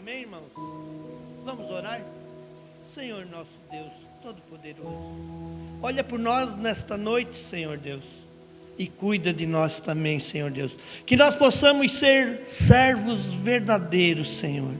Amém, irmãos? Vamos orar? Senhor nosso Deus Todo-Poderoso, olha por nós nesta noite, Senhor Deus, e cuida de nós também, Senhor Deus. Que nós possamos ser servos verdadeiros, Senhor.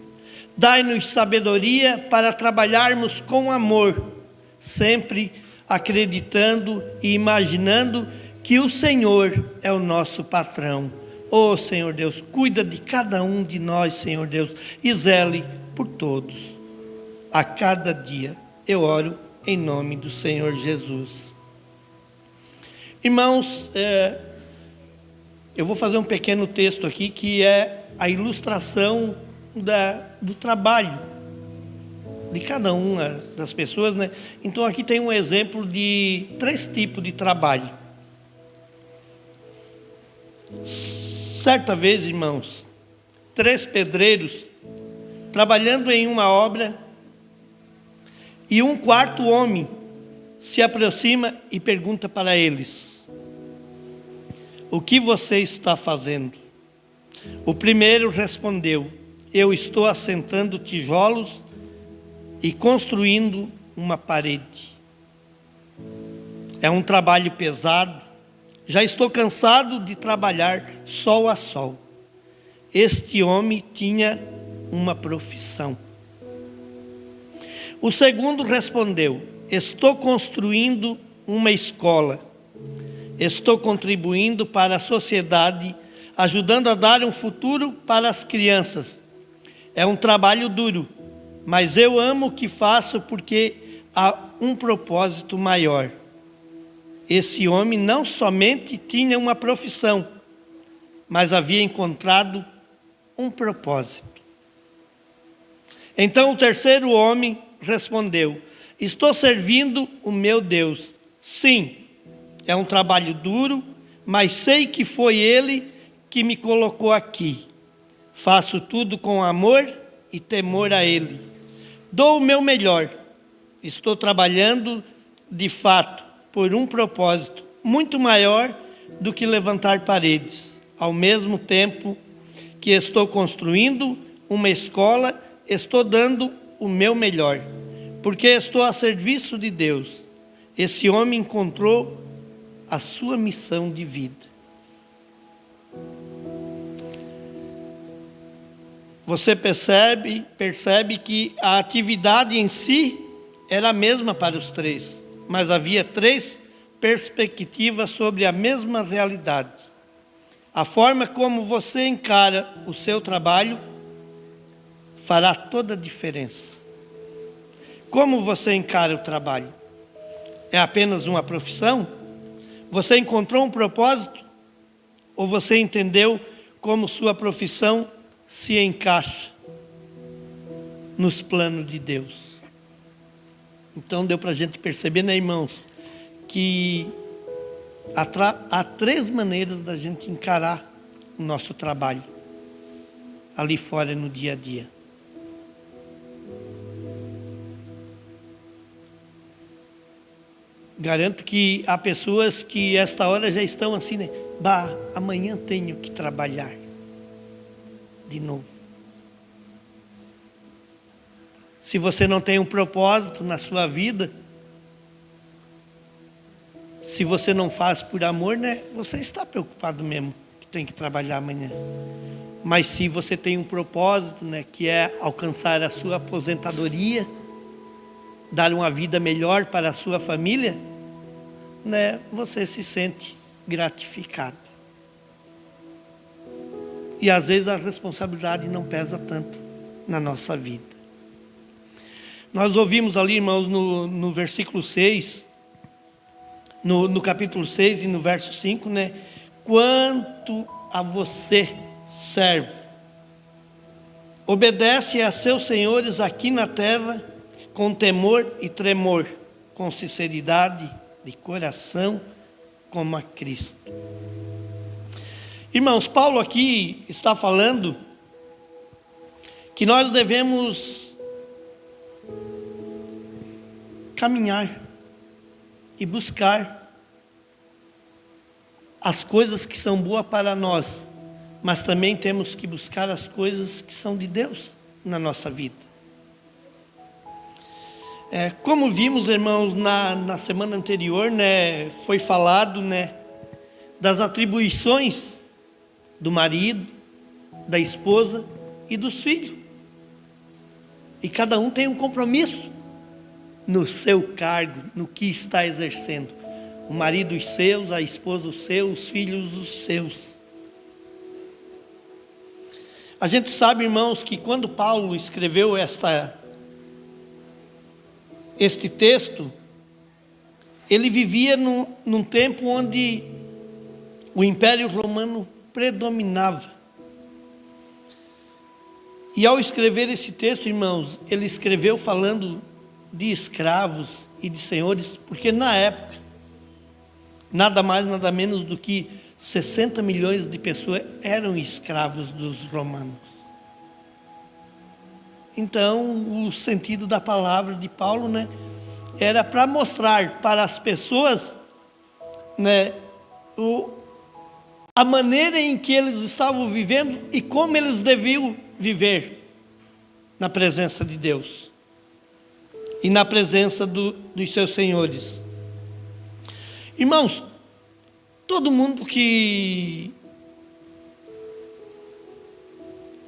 Dai-nos sabedoria para trabalharmos com amor, sempre acreditando e imaginando que o Senhor é o nosso patrão. Oh, Senhor Deus, cuida de cada um de nós, Senhor Deus, e zele por todos. A cada dia eu oro em nome do Senhor Jesus. Irmãos, eu vou fazer um pequeno texto aqui que é a ilustração do trabalho de cada uma das pessoas, né? Então aqui tem um exemplo de 3 tipos de trabalho. Certa vez, irmãos, 3 pedreiros trabalhando em uma obra, e um quarto homem se aproxima e pergunta para eles: o que você está fazendo? O primeiro respondeu: eu estou assentando tijolos e construindo uma parede. É um trabalho pesado. Já estou cansado de trabalhar sol a sol. Este homem tinha uma profissão. O segundo respondeu: estou construindo uma escola. Estou contribuindo para a sociedade, ajudando a dar um futuro para as crianças. É um trabalho duro, mas eu amo o que faço porque há um propósito maior. Esse homem não somente tinha uma profissão, mas havia encontrado um propósito. Então o terceiro homem respondeu: estou servindo o meu Deus. Sim, é um trabalho duro, mas sei que foi Ele que me colocou aqui. Faço tudo com amor e temor a Ele. Dou o meu melhor. Estou trabalhando de fato por um propósito muito maior do que levantar paredes. Ao mesmo tempo que estou construindo uma escola, estou dando o meu melhor, porque estou a serviço de Deus. Esse homem encontrou a sua missão de vida. Você percebe que a atividade em si era a mesma para os 3, mas havia 3 perspectivas sobre a mesma realidade. A forma como você encara o seu trabalho fará toda a diferença. Como você encara o trabalho? É apenas uma profissão? Você encontrou um propósito? Ou você entendeu como sua profissão se encaixa nos planos de Deus? Então deu para a gente perceber, né, irmãos, que há 3 maneiras da gente encarar o nosso trabalho ali fora no dia a dia. Garanto que há pessoas que esta hora já estão assim, né? Amanhã tenho que trabalhar de novo. Se você não tem um propósito na sua vida, se você não faz por amor, né? Você está preocupado mesmo que tem que trabalhar amanhã. Mas se você tem um propósito, né? Que é alcançar a sua aposentadoria, dar uma vida melhor para a sua família, né? Você se sente gratificado. E às vezes a responsabilidade não pesa tanto na nossa vida. Nós ouvimos ali, irmãos, no versículo 6, no capítulo 6 e no verso 5, né? Quanto a você, servo, obedece a seus senhores aqui na terra com temor e tremor, com sinceridade de coração, como a Cristo. Irmãos, Paulo aqui está falando que nós devemos caminhar e buscar as coisas que são boas para nós, mas também temos que buscar as coisas que são de Deus. na nossa vida. Como vimos, irmãos, na semana anterior, né, foi falado, né, das atribuições do marido, da esposa e dos filhos. E cada um tem um compromisso no seu cargo, no que está exercendo. O marido os seus, a esposa os seus, os filhos os seus. A gente sabe, irmãos, que quando Paulo escreveu este texto, ele vivia num tempo onde o Império Romano predominava. E ao escrever esse texto, irmãos, ele escreveu falando de escravos e de senhores, porque na época, nada mais, nada menos do que 60 milhões de pessoas eram escravos dos romanos. Então, o sentido da palavra de Paulo, né, era para mostrar para as pessoas, né, a maneira em que eles estavam vivendo e como eles deviam viver na presença de Deus e na presença dos seus senhores. Irmãos, todo mundo que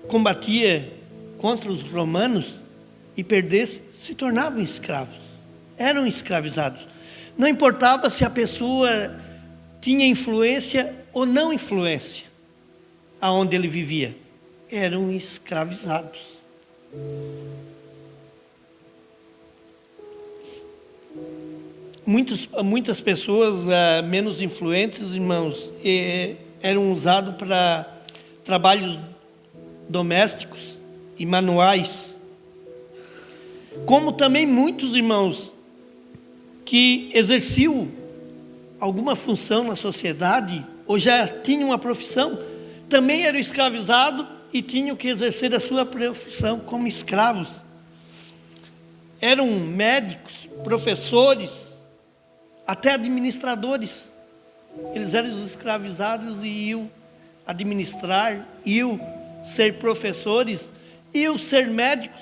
combatia contra os romanos e perdesse, se tornavam escravos, eram escravizados. Não importava se a pessoa tinha influência ou não influência aonde ele vivia, eram escravizados. Muitas pessoas menos influentes, irmãos, eram usados para trabalhos domésticos e manuais, como também muitos irmãos que exerciam alguma função na sociedade ou já tinham uma profissão, também eram escravizados e tinham que exercer a sua profissão como escravos. Eram médicos, professores, até administradores. Eles eram escravizados e iam administrar, iam ser professores, iam ser médicos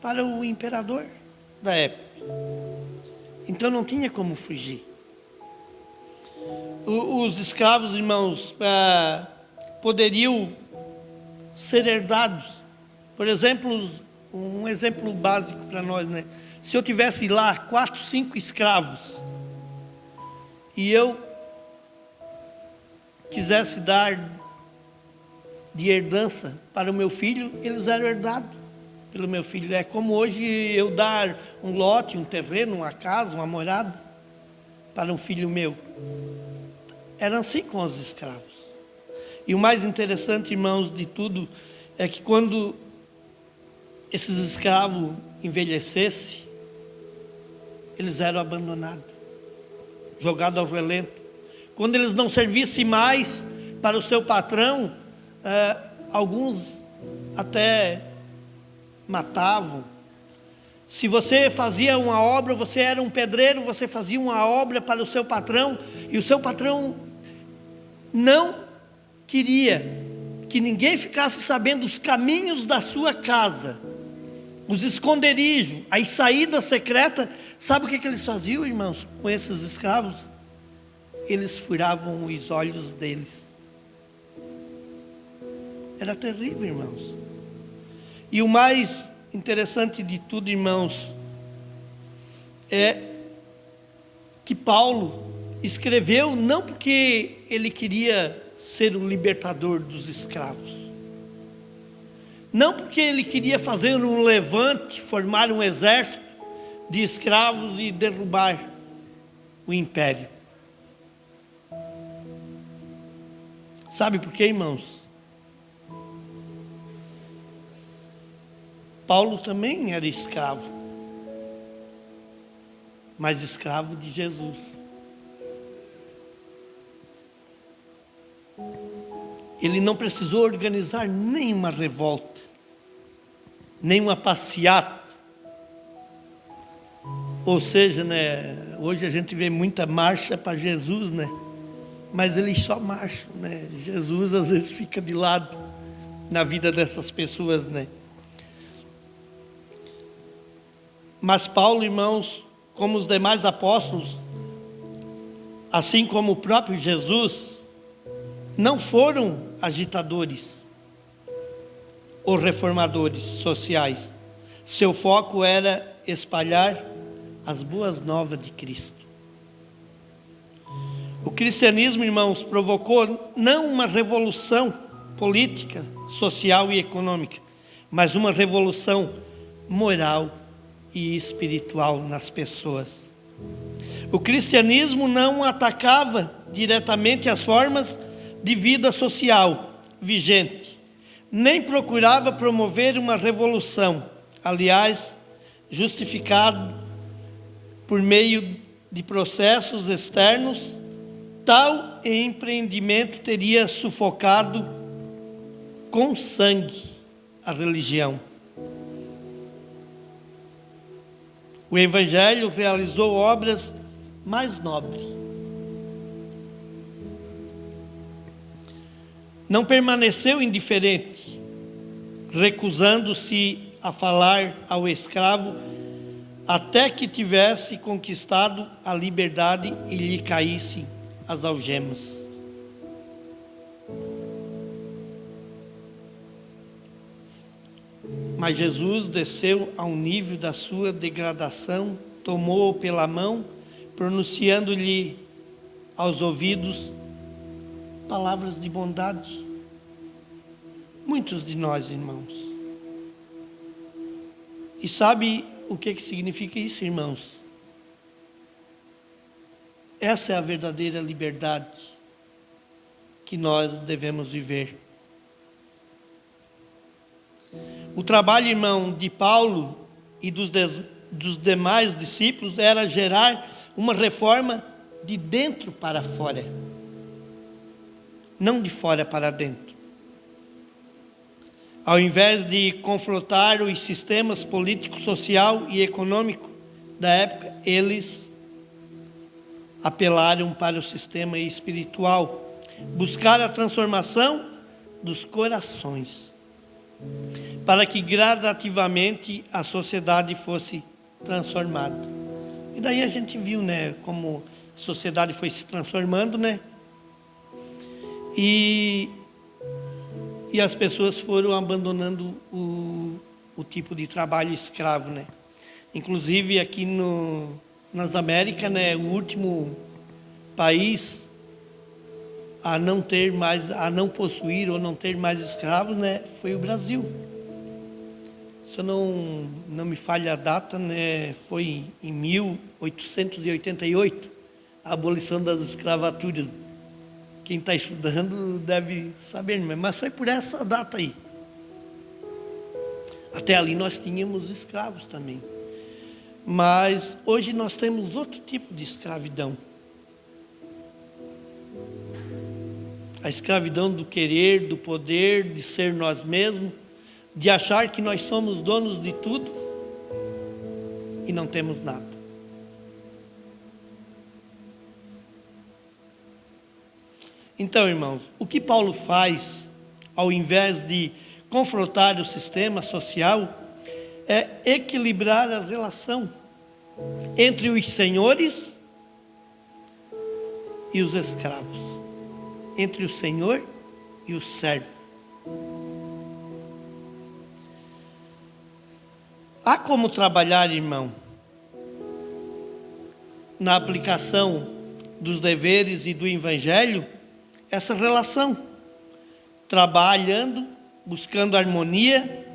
para o imperador da época. Então não tinha como fugir. Os escravos, irmãos, poderiam ser herdados. Por exemplo, um exemplo básico para nós, né? Se eu tivesse lá 4, 5 escravos e eu quisesse dar de herdança para o meu filho, eles eram herdados pelo meu filho. É como hoje eu dar um lote, um terreno, uma casa, uma morada para um filho meu. Era assim com os escravos. E o mais interessante, irmãos, de tudo, é que quando esses escravos envelhecessem, eles eram abandonados, jogados ao relento. Quando eles não servissem mais para o seu patrão, alguns até matavam. Se você fazia uma obra, você era um pedreiro, você fazia uma obra para o seu patrão, e o seu patrão não queria que ninguém ficasse sabendo os caminhos da sua casa, os esconderijos, as saídas secretas. Sabe o que eles faziam, irmãos, com esses escravos? Eles furavam os olhos deles. Era terrível, irmãos. E o mais interessante de tudo, irmãos, é que Paulo escreveu não porque ele queria ser o libertador dos escravos, não porque ele queria fazer um levante, formar um exército de escravos e derrubar o império. Sabe por quê, irmãos? Paulo também era escravo, mas escravo de Jesus. Ele não precisou organizar nenhuma revolta, nenhuma passeata. Ou seja, né, hoje a gente vê muita marcha para Jesus, né? Mas eles só marcham, né? Jesus às vezes fica de lado, na vida dessas pessoas, né? Mas Paulo, irmãos, como os demais apóstolos, assim como o próprio Jesus, não foram agitadores ou reformadores sociais. Seu foco era espalhar as boas novas de Cristo. O cristianismo, irmãos, provocou não uma revolução política, social e econômica, mas uma revolução moral e espiritual nas pessoas. O cristianismo não atacava diretamente as formas de vida social vigente, nem procurava promover uma revolução, aliás, justificado por meio de processos externos. Tal empreendimento teria sufocado com sangue a religião. O Evangelho realizou obras mais nobres. Não permaneceu indiferente, recusando-se a falar ao escravo até que tivesse conquistado a liberdade e lhe caísse as algemas. Mas Jesus desceu ao nível da sua degradação, tomou-o pela mão, pronunciando-lhe aos ouvidos palavras de bondade. Muitos de nós, irmãos. E sabe o que significa isso, irmãos? Essa é a verdadeira liberdade que nós devemos viver. O trabalho, irmão, de Paulo e dos demais discípulos era gerar uma reforma de dentro para fora, não de fora para dentro. Ao invés de confrontar os sistemas político, social e econômico da época, eles apelaram para o sistema espiritual, buscaram a transformação dos corações, para que gradativamente a sociedade fosse transformada. E daí a gente viu, né, como a sociedade foi se transformando, né? E as pessoas foram abandonando o tipo de trabalho escravo, né? Inclusive aqui nas Américas, né, o último país a não possuir ou não ter mais escravos, né, foi o Brasil. Se eu não me falha a data, né, foi em 1888, a abolição das escravaturas. Quem está estudando deve saber, mas foi por essa data aí. Até ali nós tínhamos escravos também. Mas hoje nós temos outro tipo de escravidão. A escravidão do querer, do poder, de ser nós mesmos, de achar que nós somos donos de tudo e não temos nada. Então, irmãos, o que Paulo faz, ao invés de confrontar o sistema social, é equilibrar a relação entre os senhores e os escravos, entre o senhor e o servo. Há como trabalhar, irmão, na aplicação dos deveres e do Evangelho, essa relação, trabalhando, buscando harmonia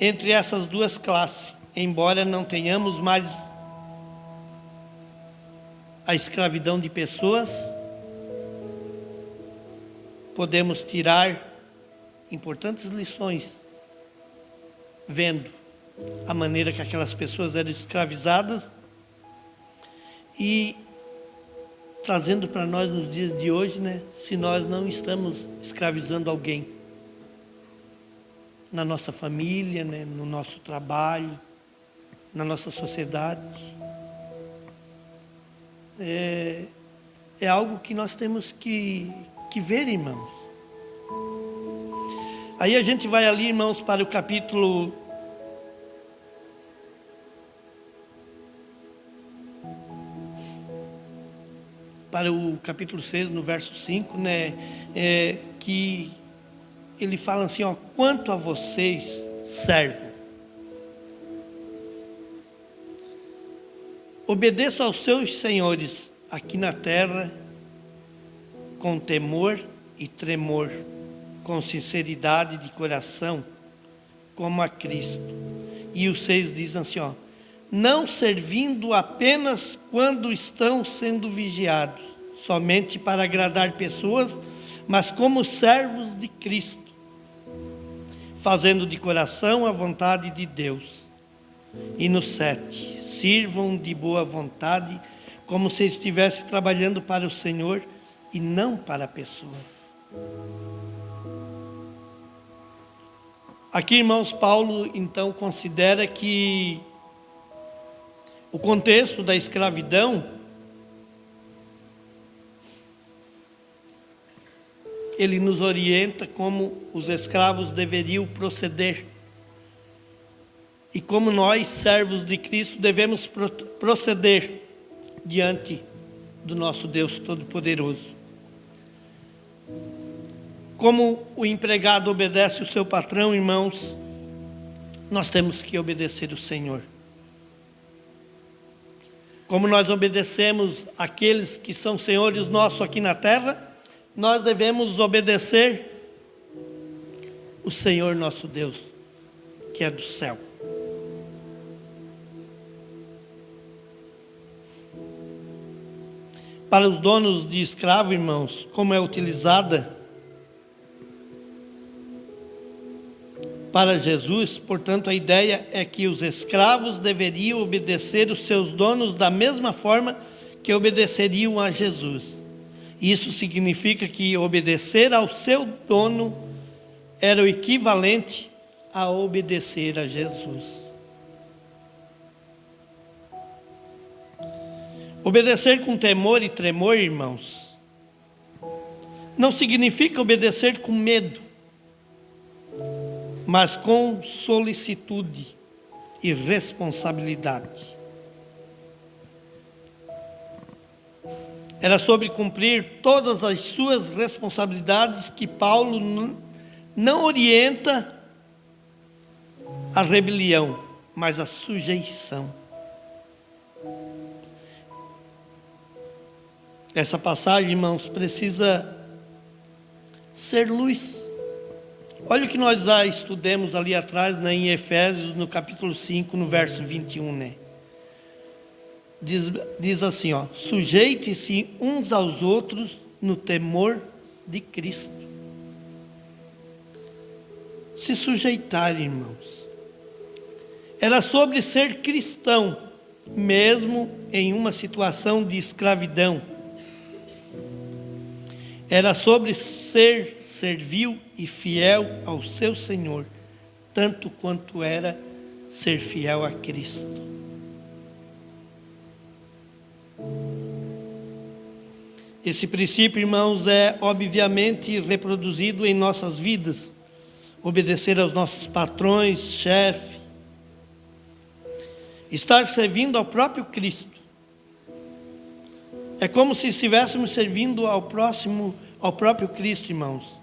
entre essas duas classes, embora não tenhamos mais a escravidão de pessoas, podemos tirar importantes lições, vendo a maneira que aquelas pessoas eram escravizadas e trazendo para nós nos dias de hoje, né, se nós não estamos escravizando alguém na nossa família, né, no nosso trabalho, na nossa sociedade. É algo que nós temos que ver, irmãos. Aí a gente vai ali, irmãos, para o capítulo 6, no verso 5, né? Que ele fala assim, ó: quanto a vocês, servo, obedeçam aos seus senhores aqui na terra, com temor e tremor, com sinceridade de coração, como a Cristo. E os 6 dizem assim, ó: não servindo apenas quando estão sendo vigiados, somente para agradar pessoas, mas como servos de Cristo, fazendo de coração a vontade de Deus. E no 7, sirvam de boa vontade, como se estivessem trabalhando para o Senhor e não para pessoas. Aqui, irmãos, Paulo então considera que o contexto da escravidão, ele nos orienta como os escravos deveriam proceder. E como nós, servos de Cristo, devemos proceder diante do nosso Deus Todo-Poderoso. Como o empregado obedece o seu patrão, irmãos, nós temos que obedecer o Senhor. Como nós obedecemos aqueles que são senhores nossos aqui na terra, nós devemos obedecer o Senhor nosso Deus, que é do céu. Para os donos de escravo, irmãos, como é utilizada para Jesus, portanto, a ideia é que os escravos deveriam obedecer os seus donos da mesma forma que obedeceriam a Jesus. Isso significa que obedecer ao seu dono era o equivalente a obedecer a Jesus. Obedecer com temor e tremor, irmãos, não significa obedecer com medo, mas com solicitude e responsabilidade. Era sobre cumprir todas as suas responsabilidades que Paulo não orienta a rebelião, mas a sujeição. Essa passagem, irmãos, precisa ser luz. Olha o que nós já estudamos ali atrás, né, em Efésios, no capítulo 5, no verso 21, né? Diz assim, ó: sujeite-se uns aos outros no temor de Cristo. Se sujeitar, irmãos, era sobre ser cristão, mesmo em uma situação de escravidão. Era sobre ser servil e fiel ao seu Senhor, tanto quanto era ser fiel a Cristo. Esse princípio, irmãos, é obviamente reproduzido em nossas vidas. Obedecer aos nossos patrões, chefe, estar servindo ao próprio Cristo. É como se estivéssemos servindo ao próprio Cristo, irmãos.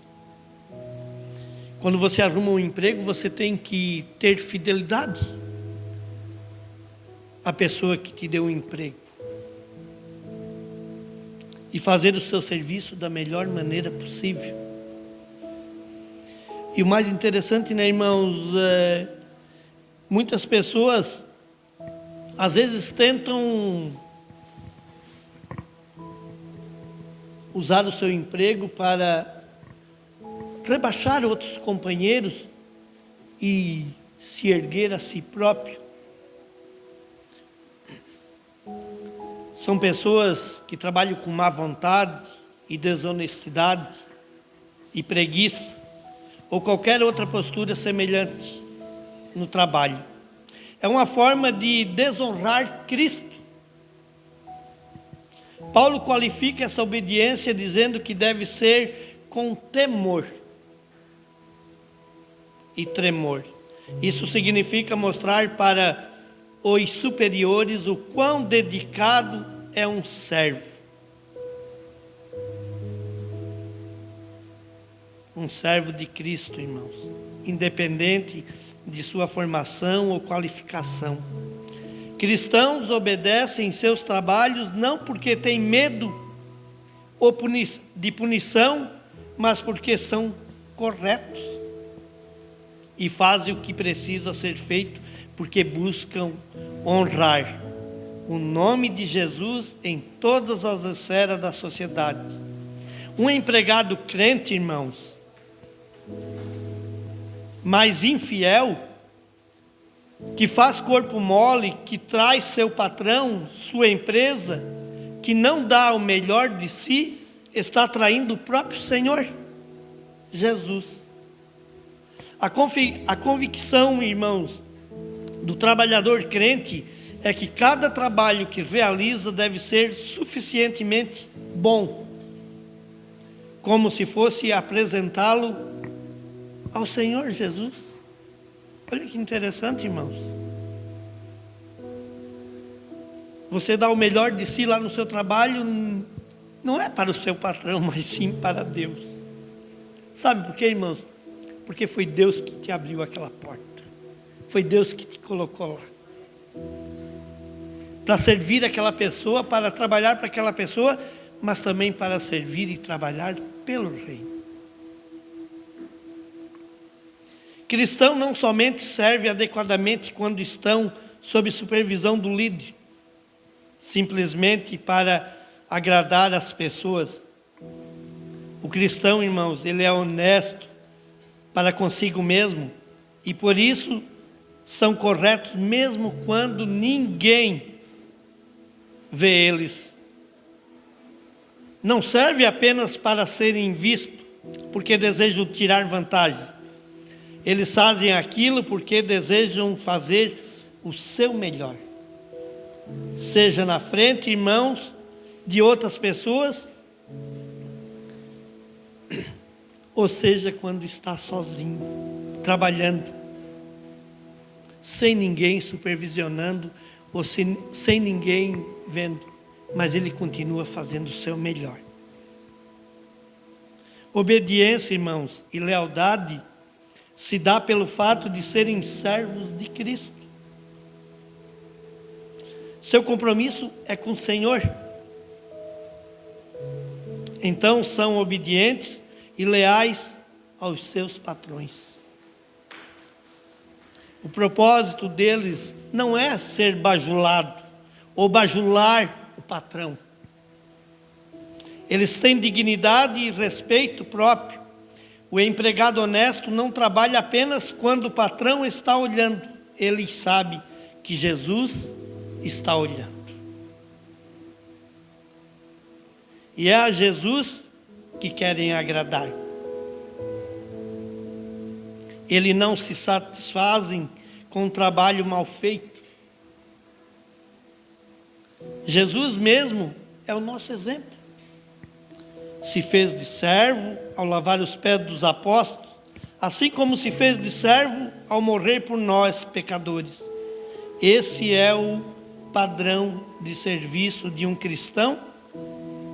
Quando você arruma um emprego, você tem que ter fidelidade à pessoa que te deu o emprego e fazer o seu serviço da melhor maneira possível. E o mais interessante, né, irmãos, muitas pessoas às vezes tentam usar o seu emprego para rebaixar outros companheiros e se erguer a si próprio. São pessoas que trabalham com má vontade e desonestidade e preguiça, ou qualquer outra postura semelhante no trabalho. É uma forma de desonrar Cristo. Paulo qualifica essa obediência dizendo que deve ser com temor. e tremor. Isso significa mostrar para os superiores o quão dedicado é um servo. Um servo de Cristo, irmãos, independente de sua formação ou qualificação. Cristãos obedecem em seus trabalhos não porque têm medo ou de punição, mas porque são corretos e fazem o que precisa ser feito, porque buscam honrar o nome de Jesus em todas as esferas da sociedade. Um empregado crente, irmãos, mas infiel, que faz corpo mole, que traz seu patrão, sua empresa, que não dá o melhor de si, está traindo o próprio Senhor Jesus. A convicção, irmãos, do trabalhador crente é que cada trabalho que realiza deve ser suficientemente bom, como se fosse apresentá-lo ao Senhor Jesus. Olha que interessante, irmãos. Você dá o melhor de si lá no seu trabalho, não é para o seu patrão, mas sim para Deus. Sabe por quê, irmãos? Porque foi Deus que te abriu aquela porta. Foi Deus que te colocou lá. Para servir aquela pessoa, para trabalhar para aquela pessoa, mas também para servir e trabalhar pelo reino. Cristão não somente serve adequadamente quando estão sob supervisão do líder, simplesmente para agradar as pessoas. O cristão, irmãos, ele é honesto para consigo mesmo e por isso são corretos mesmo quando ninguém vê eles. Não serve apenas para serem vistos porque desejam tirar vantagem. Eles fazem aquilo porque desejam fazer o seu melhor. Seja na frente, irmãos, de outras pessoas, ou seja, quando está sozinho, trabalhando, sem ninguém supervisionando, ou sem ninguém vendo, mas ele continua fazendo o seu melhor. Obediência, irmãos, e lealdade se dá pelo fato de serem servos de Cristo. Seu compromisso é com o Senhor. Então são obedientes e leais aos seus patrões. O propósito deles não é ser bajulado ou bajular o patrão. Eles têm dignidade e respeito próprio. O empregado honesto não trabalha apenas quando o patrão está olhando. Ele sabe que Jesus está olhando. E é a Jesus que querem agradar. Eles não se satisfazem com um trabalho mal feito. Jesus mesmo é o nosso exemplo. Se fez de servo ao lavar os pés dos apóstolos, assim como se fez de servo ao morrer por nós, pecadores. Esse é o padrão de serviço de um cristão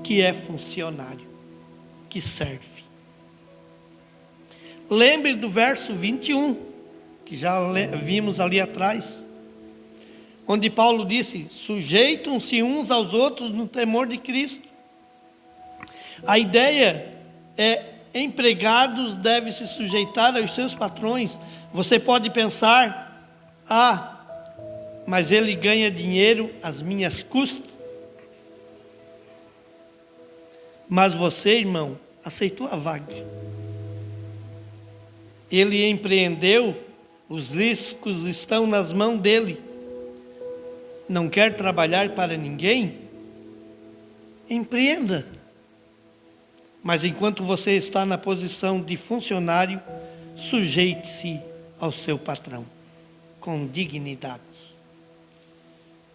que é funcionário, que serve. Lembre do verso 21, que já vimos ali atrás, onde Paulo disse: sujeitam-se uns aos outros no temor de Cristo. A ideia é: empregados devem se sujeitar aos seus patrões. Você pode pensar: mas ele ganha dinheiro às minhas custas. Mas você, irmão, aceitou a vaga. Ele empreendeu, os riscos estão nas mãos dele. Não quer trabalhar para ninguém? Empreenda. Mas enquanto você está na posição de funcionário, sujeite-se ao seu patrão, com dignidade,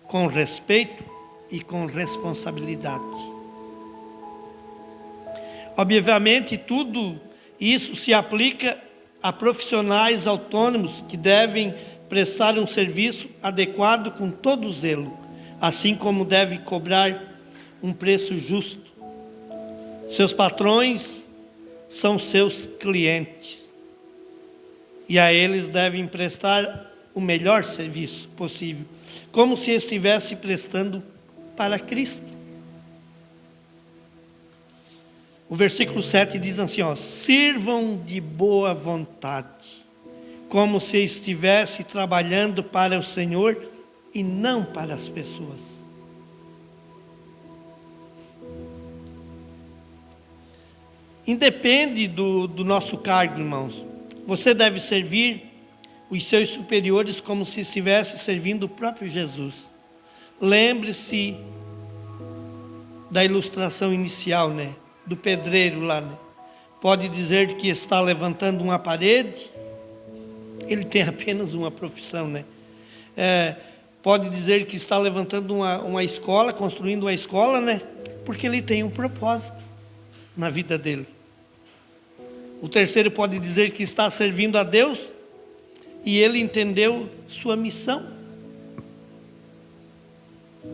com respeito e com responsabilidade. Obviamente, tudo isso se aplica Há profissionais autônomos que devem prestar um serviço adequado com todo zelo, assim como deve cobrar um preço justo. Seus patrões são seus clientes e a eles devem prestar o melhor serviço possível, como se estivesse prestando para Cristo. O versículo 7 diz assim, sirvam de boa vontade, como se estivesse trabalhando para o Senhor e não para as pessoas. Independe do nosso cargo, irmãos. Você deve servir os seus superiores como se estivesse servindo o próprio Jesus. Lembre-se da ilustração inicial, né? Do pedreiro lá, né? Pode dizer que está levantando uma parede, ele tem apenas uma profissão, né? Pode dizer que está levantando uma escola, construindo uma escola, né? Porque ele tem um propósito na vida dele. O terceiro pode dizer que está servindo a Deus e ele entendeu sua missão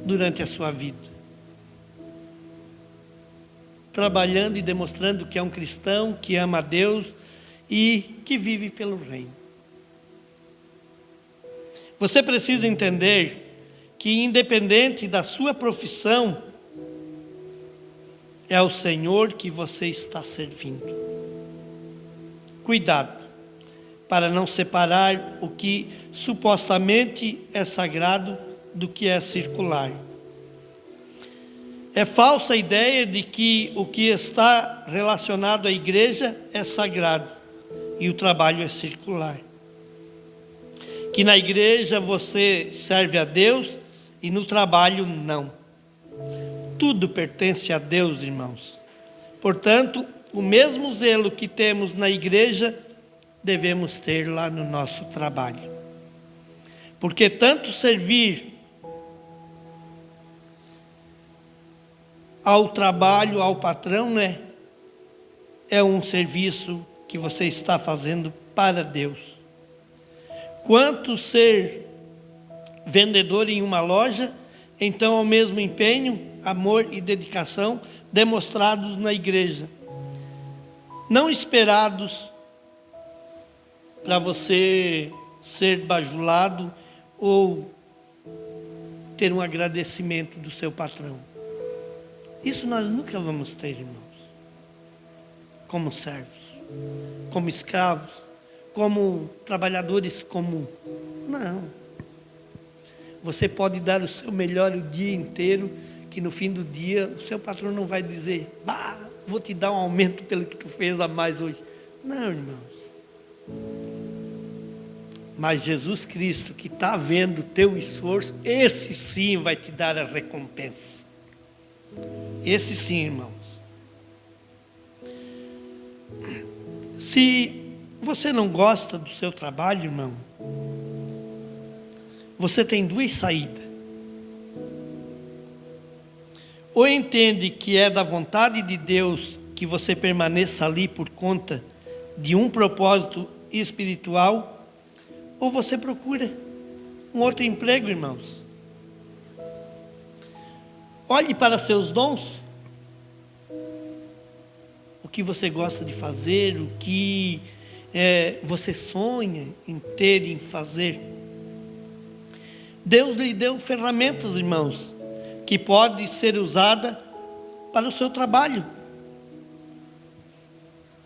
durante a sua vida, trabalhando e demonstrando que é um cristão, que ama a Deus e que vive pelo reino. Você precisa entender que, independente da sua profissão, é o Senhor que você está servindo. Cuidado, para não separar o que supostamente é sagrado do que é circular. É falsa a ideia de que o que está relacionado à igreja é sagrado e o trabalho é circular. Que na igreja você serve a Deus e no trabalho não. Tudo pertence a Deus, irmãos. Portanto, o mesmo zelo que temos na igreja, devemos ter lá no nosso trabalho. Porque tanto servir ao trabalho, ao patrão, né? É um serviço que você está fazendo para Deus. Quanto ser vendedor em uma loja, então ao mesmo empenho, amor e dedicação demonstrados na igreja. Não esperados para você ser bajulado ou ter um agradecimento do seu patrão. Isso nós nunca vamos ter, irmãos. Como servos, como escravos, como trabalhadores comuns. Não. Você pode dar o seu melhor o dia inteiro, que no fim do dia o seu patrão não vai dizer, vou te dar um aumento pelo que tu fez a mais hoje. Não, irmãos. Mas Jesus Cristo, que está vendo o teu esforço, esse sim vai te dar a recompensa. Esse sim, irmãos. Se você não gosta do seu trabalho, irmão, você tem duas saídas. Ou entende que é da vontade de Deus que você permaneça ali por conta de um propósito espiritual, ou você procura um outro emprego, irmãos. Olhe para seus dons, o que você gosta de fazer, o que você sonha em ter, em fazer. Deus lhe deu ferramentas, irmãos, que pode ser usada para o seu trabalho,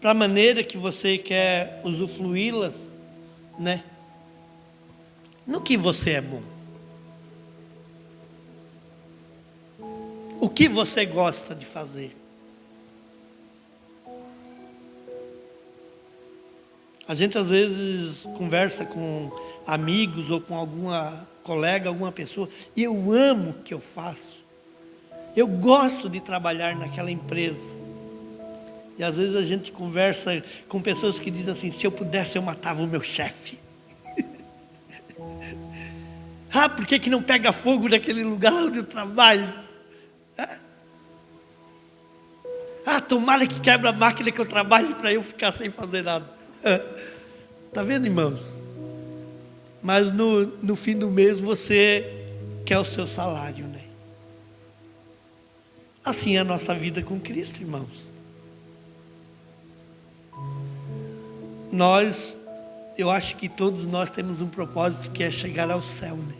para a maneira que você quer usufruí-las, né? No que você é bom. O que você gosta de fazer? A gente às vezes conversa com amigos ou com alguma colega, alguma pessoa, e eu amo o que eu faço. Eu gosto de trabalhar naquela empresa. E às vezes a gente conversa com pessoas que dizem assim, se eu pudesse eu matava o meu chefe. Por que não pega fogo naquele lugar onde eu trabalho? Tomara que quebra a máquina que eu trabalho para eu ficar sem fazer nada. Está vendo, irmãos? Mas no fim do mês você quer o seu salário, né? Assim é a nossa vida com Cristo, irmãos. Eu acho que todos nós temos um propósito, que é chegar ao céu, né?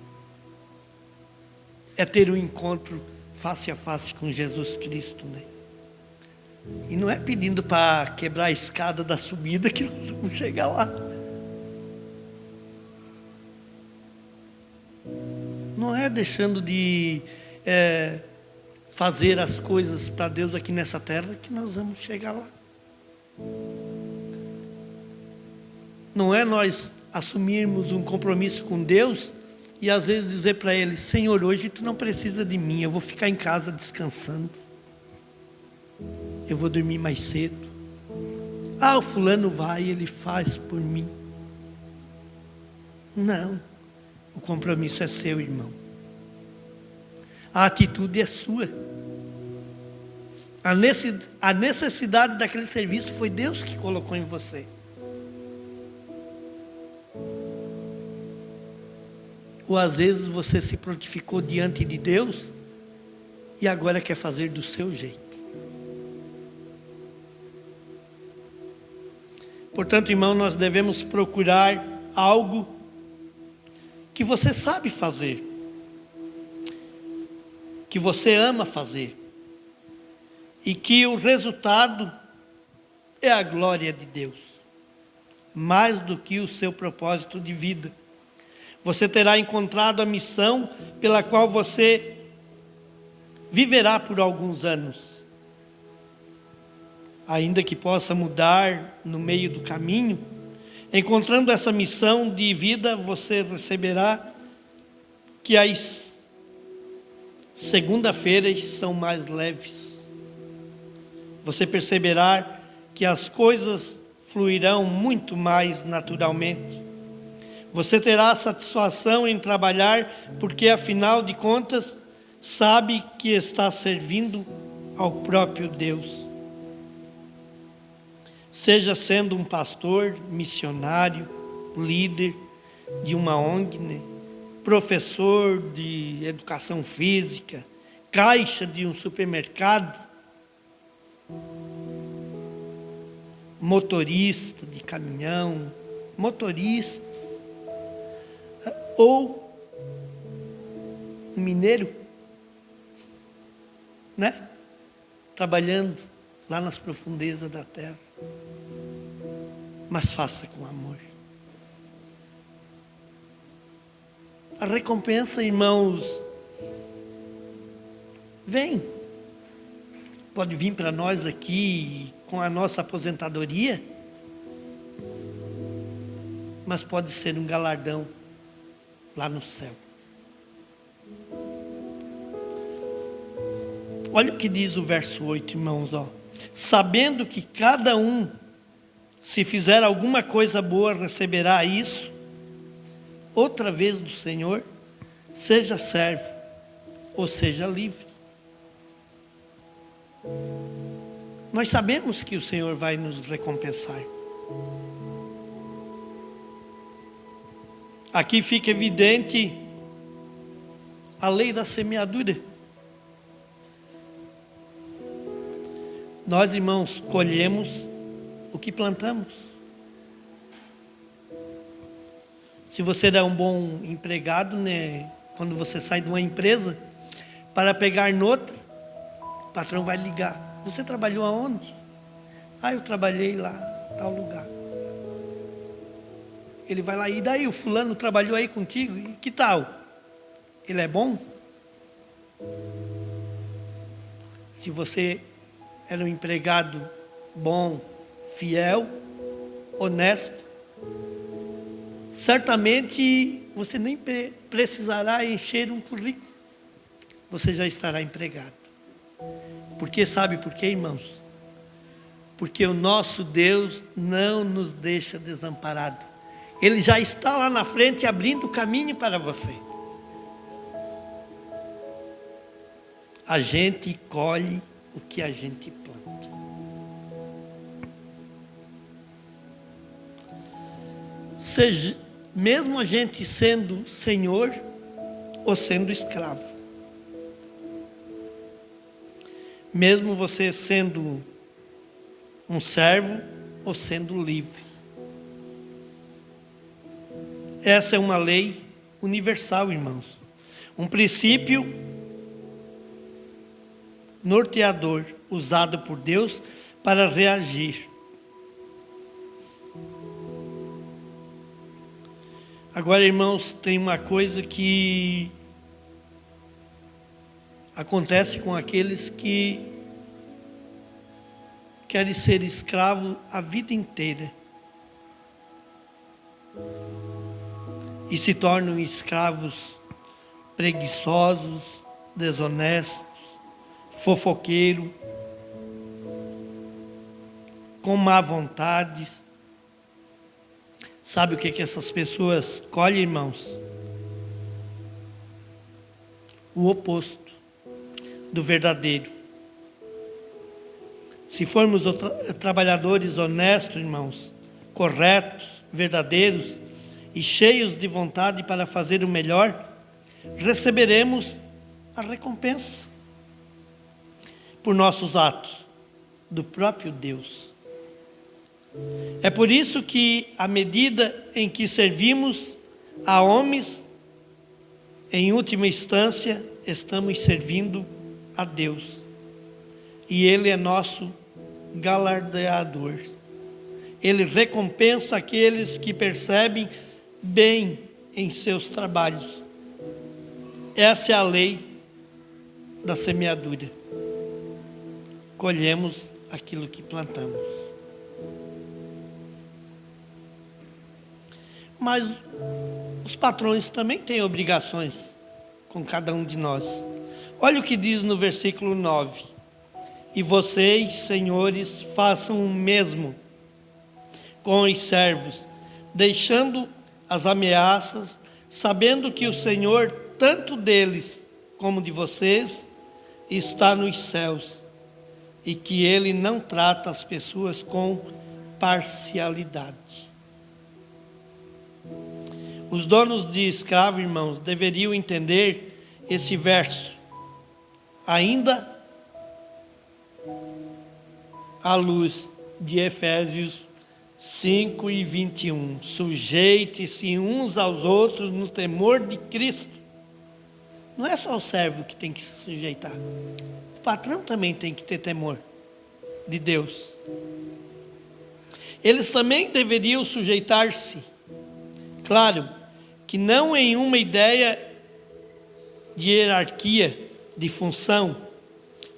É ter um encontro face a face com Jesus Cristo, né? E não é pedindo para quebrar a escada da subida que nós vamos chegar lá. Não é deixando de fazer as coisas para Deus aqui nessa terra que nós vamos chegar lá. Não é nós assumirmos um compromisso com Deus e às vezes dizer para Ele: Senhor, hoje Tu não precisa de mim, eu vou ficar em casa descansando. Eu vou dormir mais cedo. O fulano vai, ele faz por mim. Não, o compromisso é seu, irmão. A atitude é sua. A necessidade daquele serviço foi Deus que colocou em você. Ou às vezes você se prontificou diante de Deus e agora quer fazer do seu jeito. Portanto, irmão, nós devemos procurar algo que você sabe fazer, que você ama fazer, e que o resultado é a glória de Deus, mais do que o seu propósito de vida. Você terá encontrado a missão pela qual você viverá por alguns anos. Ainda que possa mudar no meio do caminho, encontrando essa missão de vida, você receberá que as segunda-feiras são mais leves. Você perceberá que as coisas fluirão muito mais naturalmente. Você terá satisfação em trabalhar, porque afinal de contas, sabe que está servindo ao próprio Deus. Seja sendo um pastor, missionário, líder de uma ONG, né? Professor de educação física, caixa de um supermercado, motorista de caminhão, motorista, ou um mineiro, né? Trabalhando lá nas profundezas da terra. Mas faça com amor. A recompensa, irmãos, vem. Pode vir para nós aqui com a nossa aposentadoria, mas pode ser um galardão lá no céu. Olha o que diz o verso 8, irmãos, sabendo que cada um, se fizer alguma coisa boa, receberá isso outra vez do Senhor, seja servo ou seja livre. Nós sabemos que o Senhor vai nos recompensar. Aqui fica evidente a lei da semeadura. Nós, irmãos, colhemos o que plantamos. Se você é um bom empregado, né, quando você sai de uma empresa para pegar noutra, o patrão vai ligar: você trabalhou aonde? Eu trabalhei lá, tal lugar. Ele vai lá: e daí, o fulano trabalhou aí contigo? E que tal? Ele é bom? Se você era um empregado bom, fiel, honesto, certamente você nem precisará encher um currículo. Você já estará empregado. Porque sabe por quê, irmãos? Porque o nosso Deus não nos deixa desamparados. Ele já está lá na frente abrindo o caminho para você. A gente colhe o que a gente planta. mesmo a gente sendo senhor ou sendo escravo, mesmo você sendo um servo ou sendo livre. Essa é uma lei universal, irmãos. Um princípio norteador usado por Deus para reagir. Agora, irmãos, tem uma coisa que acontece com aqueles que querem ser escravo a vida inteira e se tornam escravos preguiçosos, desonestos, fofoqueiros, com má vontade. Sabe o que essas pessoas colhem, irmãos? O oposto do verdadeiro. Se formos trabalhadores honestos, irmãos, corretos, verdadeiros e cheios de vontade para fazer o melhor, receberemos a recompensa por nossos atos do próprio Deus. É por isso que, à medida em que servimos a homens, em última instância, estamos servindo a Deus. E Ele é nosso galardoador. Ele recompensa aqueles que percebem bem em seus trabalhos. Essa é a lei da semeadura. Colhemos aquilo que plantamos. Mas os patrões também têm obrigações com cada um de nós. Olha o que diz no versículo 9. E vocês, senhores, façam o mesmo com os servos, deixando as ameaças, sabendo que o Senhor, tanto deles como de vocês, está nos céus, e que Ele não trata as pessoas com parcialidade. Os donos de escravo, irmãos, deveriam entender esse verso, ainda à luz de Efésios 5:21. Sujeite-se uns aos outros no temor de Cristo. Não é só o servo que tem que se sujeitar. O patrão também tem que ter temor de Deus. Eles também deveriam sujeitar-se. Claro que não em uma ideia de hierarquia, de função.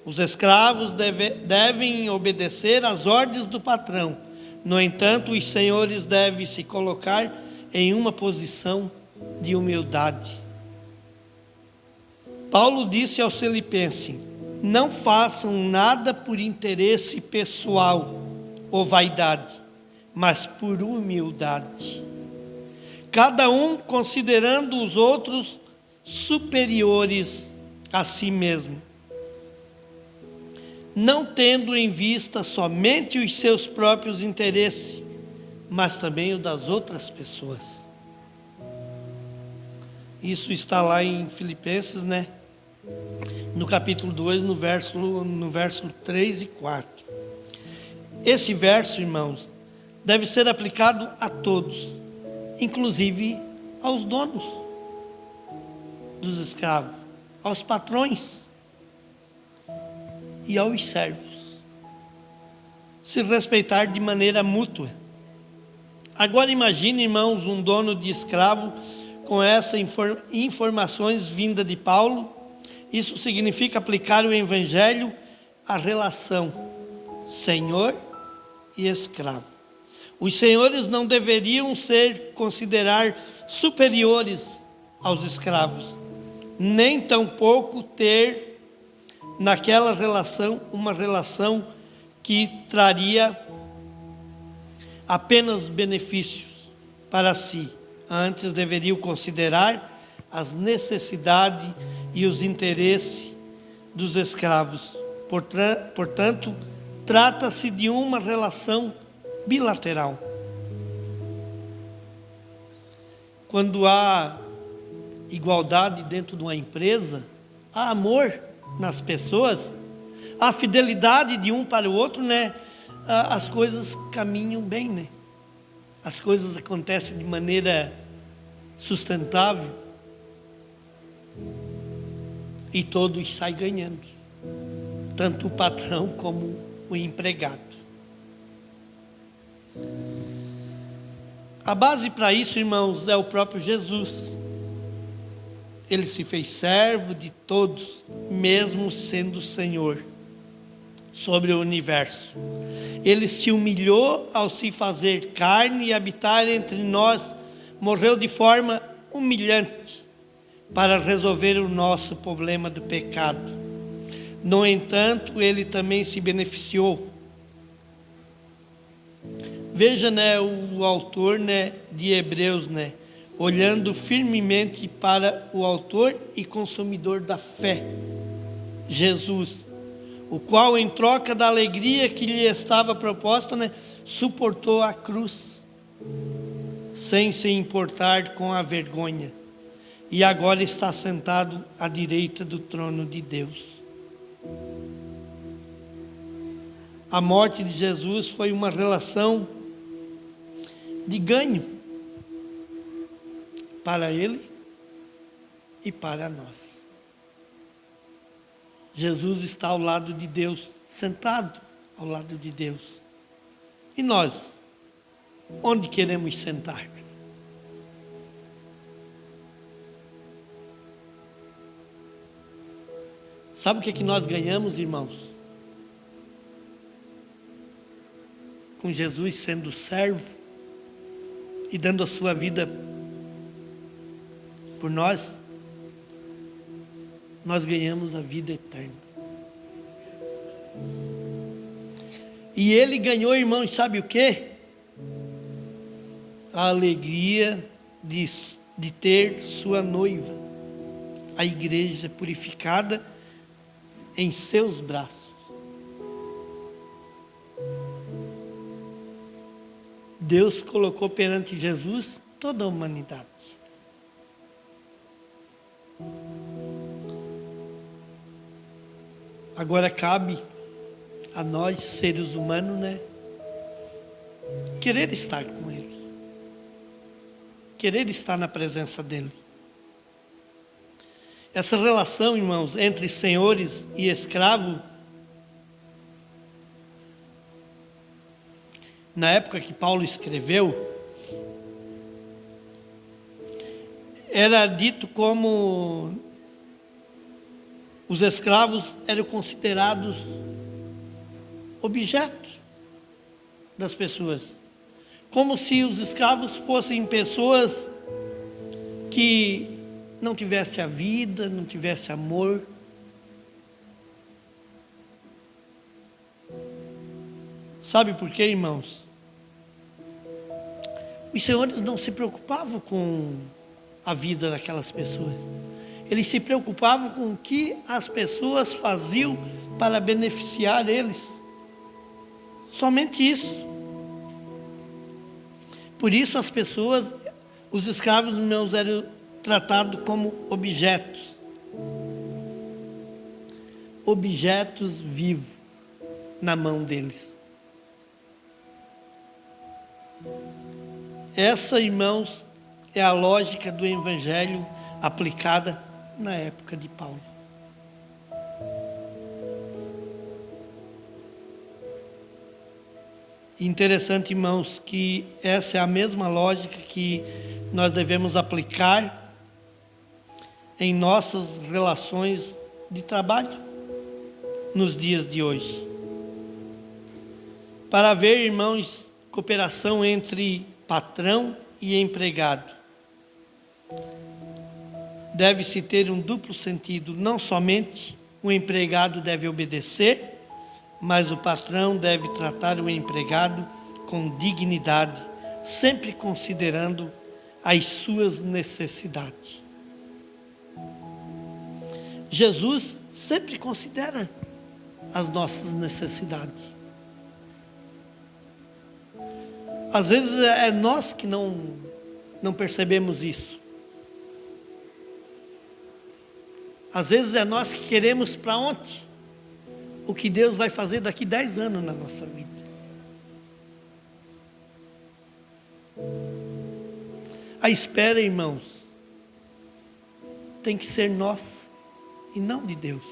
Os escravos devem obedecer às ordens do patrão. No entanto, os senhores devem se colocar em uma posição de humildade. Paulo disse aos Filipenses: não façam nada por interesse pessoal ou vaidade, mas por humildade. Cada um considerando os outros superiores a si mesmo, não tendo em vista somente os seus próprios interesses, mas também o das outras pessoas. Isso está lá em Filipenses, né? No capítulo 2, no verso 3 e 4. Esse verso, irmãos, deve ser aplicado a todos, inclusive aos donos dos escravos, aos patrões e aos servos. Se respeitar de maneira mútua. Agora imagine, irmãos, um dono de escravo com essas informações vindas de Paulo. Isso significa aplicar o evangelho à relação senhor e escravo. Os senhores não deveriam ser considerados superiores aos escravos, nem tampouco ter naquela relação uma relação que traria apenas benefícios para si. Antes deveriam considerar as necessidades e os interesses dos escravos. Portanto, trata-se de uma relação bilateral. quando há igualdade dentro de uma empresa, há amor nas pessoas, há fidelidade de um para o outro, né? As coisas caminham bem, né? As coisas acontecem de maneira sustentável e todos saem ganhando, tanto o patrão como o empregado. A base para isso, irmãos, é o próprio Jesus. Ele se fez servo de todos, mesmo sendo Senhor sobre o universo. Ele se humilhou ao se fazer carne e habitar entre nós, morreu de forma humilhante para resolver o nosso problema do pecado. No entanto, ele também se beneficiou. Veja, né, o autor, né, de Hebreus, né, olhando firmemente para o autor e consumidor da fé, Jesus, o qual, em troca da alegria que lhe estava proposta, né, suportou a cruz, sem se importar com a vergonha, e agora está sentado à direita do trono de Deus. A morte de Jesus foi uma relação de ganho para ele e para nós. Jesus está ao lado de Deus, sentado ao lado de Deus. E nós, onde queremos sentar? Sabe o que é que nós ganhamos, irmãos? Com Jesus sendo servo e dando a sua vida por nós, nós ganhamos a vida eterna. E ele ganhou, irmãos, sabe o quê? A alegria de ter sua noiva, a igreja purificada, em seus braços. Deus colocou perante Jesus toda a humanidade. Agora cabe a nós, seres humanos, né, querer estar com Ele, querer estar na presença dEle. Essa relação, irmãos, entre senhores e escravo, na época que Paulo escreveu, era dito como os escravos eram considerados objetos das pessoas, como se os escravos fossem pessoas que não tivessem a vida, não tivessem amor. Sabe por quê, irmãos? Os senhores não se preocupavam com a vida daquelas pessoas. Eles se preocupavam com o que as pessoas faziam para beneficiar eles. Somente isso. Por isso as pessoas, os escravos, irmãos, eram tratados como objetos. Objetos vivos na mão deles. Essa, irmãos, é a lógica do Evangelho aplicada na época de Paulo. Interessante, irmãos, que essa é a mesma lógica que nós devemos aplicar em nossas relações de trabalho nos dias de hoje. Para haver, irmãos, cooperação entre patrão e empregado, deve-se ter um duplo sentido. Não somente o empregado deve obedecer, mas o patrão deve tratar o empregado com dignidade, sempre considerando as suas necessidades. Jesus sempre considera as nossas necessidades. Às vezes é nós que não não percebemos isso. Às vezes é nós que queremos para ontem o que Deus vai fazer daqui 10 anos na nossa vida. A espera, irmãos, tem que ser nossa e não de Deus.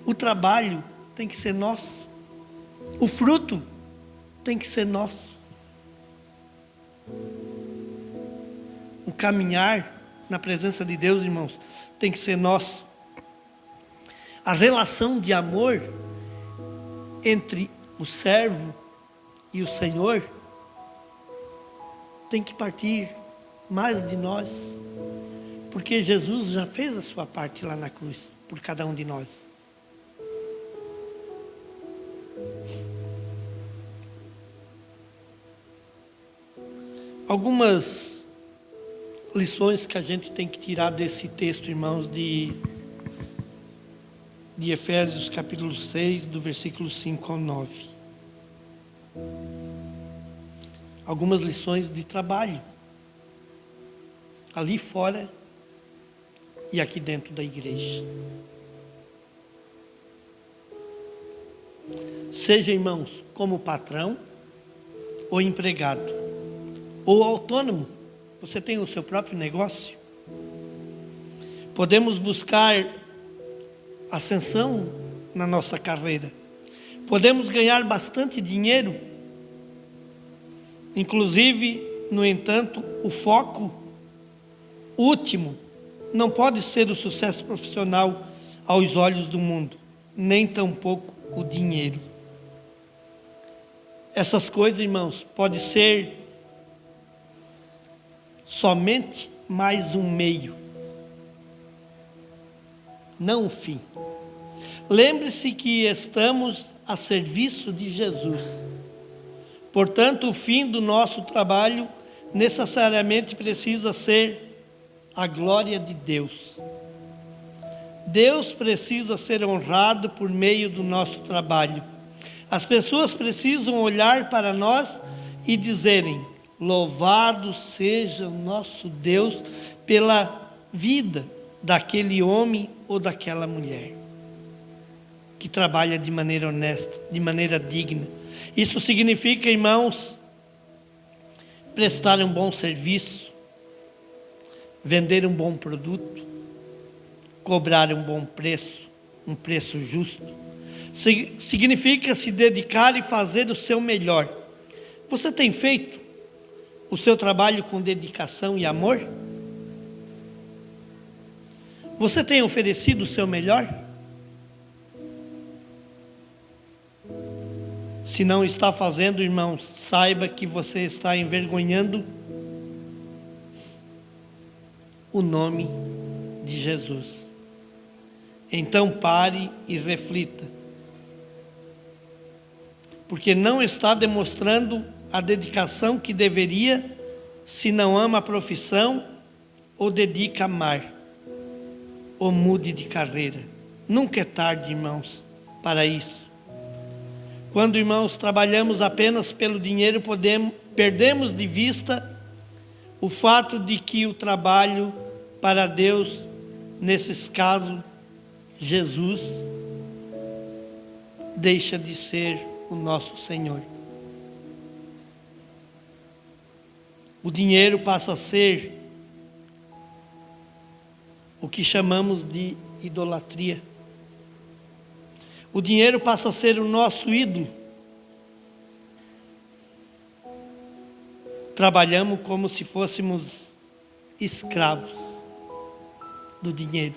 O trabalho tem que ser nosso. O fruto tem que ser nosso. O caminhar na presença de Deus, irmãos, tem que ser nosso. A relação de amor entre o servo e o Senhor tem que partir mais de nós, porque Jesus já fez a sua parte lá na cruz, por cada um de nós. Algumas lições que a gente tem que tirar desse texto, irmãos, de Efésios capítulo 6, do versículo 5 ao 9. Algumas lições de trabalho, ali fora e aqui dentro da igreja. Seja, irmãos, como patrão, ou empregado, ou autônomo, você tem o seu próprio negócio. Podemos buscar ascensão na nossa carreira. Podemos ganhar bastante dinheiro. Inclusive, no entanto, o foco último não pode ser o sucesso profissional aos olhos do mundo, nem tampouco o dinheiro. Essas coisas, irmãos, pode ser somente mais um meio, não um fim. Lembre-se que estamos a serviço de Jesus. Portanto, o fim do nosso trabalho necessariamente precisa ser a glória de Deus. Deus precisa ser honrado por meio do nosso trabalho. As pessoas precisam olhar para nós e dizerem: louvado seja o nosso Deus pela vida daquele homem ou daquela mulher que trabalha de maneira honesta, de maneira digna. Isso significa, irmãos, prestar um bom serviço, vender um bom produto, cobrar um bom preço, um preço justo. Significa se dedicar e fazer o seu melhor. Você tem feito o seu trabalho com dedicação e amor? Você tem oferecido o seu melhor? Se não está fazendo, irmãos, saiba que você está envergonhando o nome de Jesus. Então pare e reflita, porque não está demonstrando a dedicação que deveria, se não ama a profissão, ou dedica a amar, ou mude de carreira. Nunca é tarde, irmãos, para isso. Quando, irmãos, trabalhamos apenas pelo dinheiro, perdemos de vista o fato de que o trabalho para Deus, nesses casos, Jesus, deixa de ser o nosso Senhor. O dinheiro passa a ser o que chamamos de idolatria. O dinheiro passa a ser o nosso ídolo. Trabalhamos como se fôssemos escravos do dinheiro.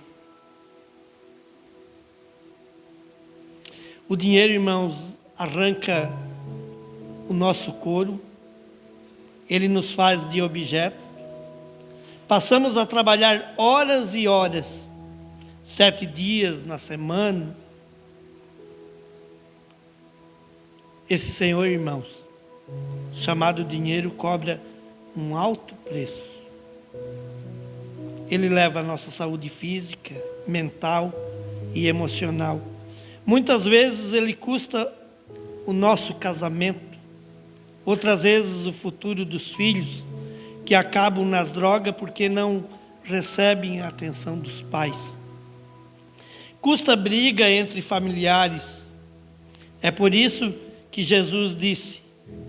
O dinheiro, irmãos, arranca o nosso couro, ele nos faz de objeto. Passamos a trabalhar horas e horas, 7 dias na semana. Esse Senhor, irmãos, chamado dinheiro, cobra um alto preço. Ele leva a nossa saúde física, mental e emocional. Muitas vezes ele custa o nosso casamento, Outras vezes o futuro dos filhos que acabam nas drogas porque não recebem a atenção dos pais. Custa briga entre familiares. É por isso que Jesus disse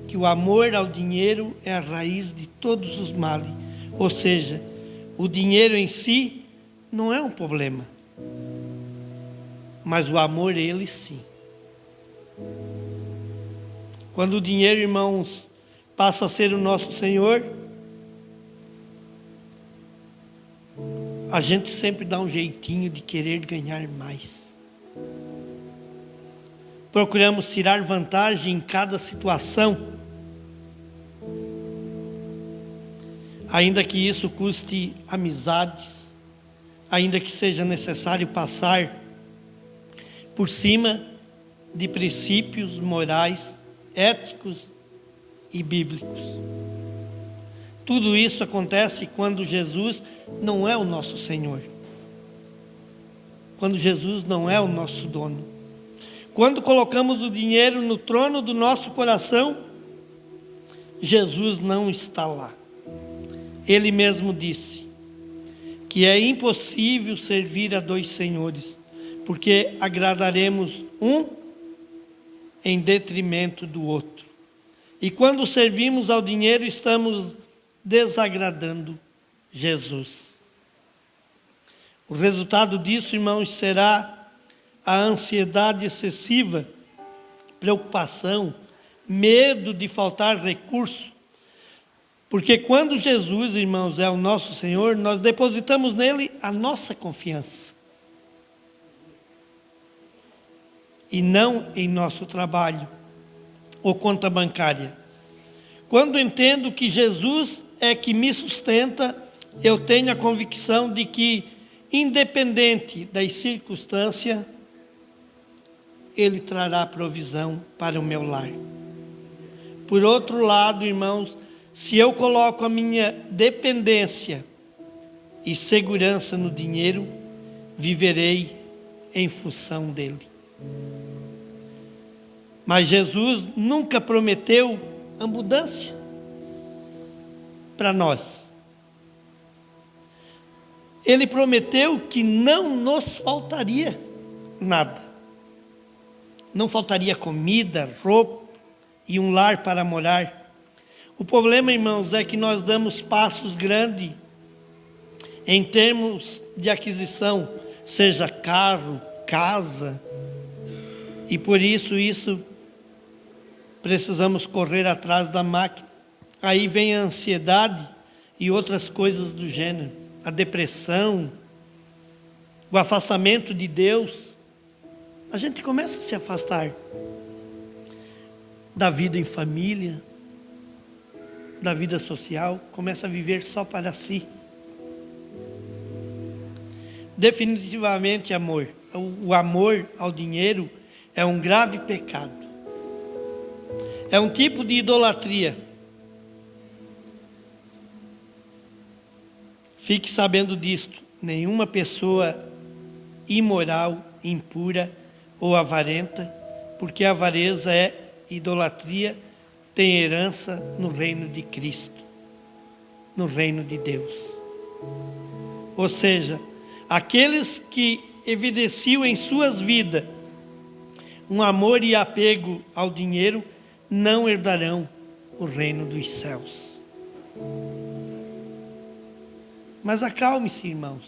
que o amor ao dinheiro é a raiz de todos os males. Ou seja, o dinheiro em si não é um problema, mas o amor, ele sim. Quando o dinheiro, irmãos, passa a ser o nosso Senhor, a gente sempre dá um jeitinho de querer ganhar mais. Procuramos tirar vantagem em cada situação, ainda que isso custe amizades, ainda que seja necessário passar por cima de princípios morais, éticos e bíblicos. Tudo isso acontece quando Jesus não é o nosso Senhor, quando Jesus não é o nosso dono. Quando colocamos o dinheiro no trono do nosso coração, Jesus não está lá. Ele mesmo disse que é impossível servir a dois senhores, porque agradaremos um em detrimento do outro. E quando servimos ao dinheiro, estamos desagradando Jesus. O resultado disso, irmãos, será a ansiedade excessiva, preocupação, medo de faltar recurso. Porque quando Jesus, irmãos, é o nosso Senhor, nós depositamos nele a nossa confiança. E não em nosso trabalho ou conta bancária. Quando entendo que Jesus é que me sustenta, eu tenho a convicção de que, independente das circunstâncias, Ele trará provisão para o meu lar. Por outro lado, irmãos, se eu coloco a minha dependência e segurança no dinheiro, viverei em função dele. Mas Jesus nunca prometeu abundância para nós. Ele prometeu que não nos faltaria nada. Não faltaria comida, roupa e um lar para morar. O problema, irmãos, é que nós damos passos grandes em termos de aquisição, seja carro, casa, e por isso precisamos correr atrás da máquina. Aí vem a ansiedade e outras coisas do gênero, a depressão, o afastamento de Deus. A gente começa a se afastar da vida em família, da vida social, começa a viver só para si. Definitivamente, amor, o amor ao dinheiro é um grave pecado. É um tipo de idolatria. Fique sabendo disto: nenhuma pessoa imoral, impura ou avarenta, porque a avareza é idolatria, tem herança no reino de Cristo, no reino de Deus. Ou seja, aqueles que evidenciam em suas vidas um amor e apego ao dinheiro não herdarão o reino dos céus. Mas acalme-se, irmãos.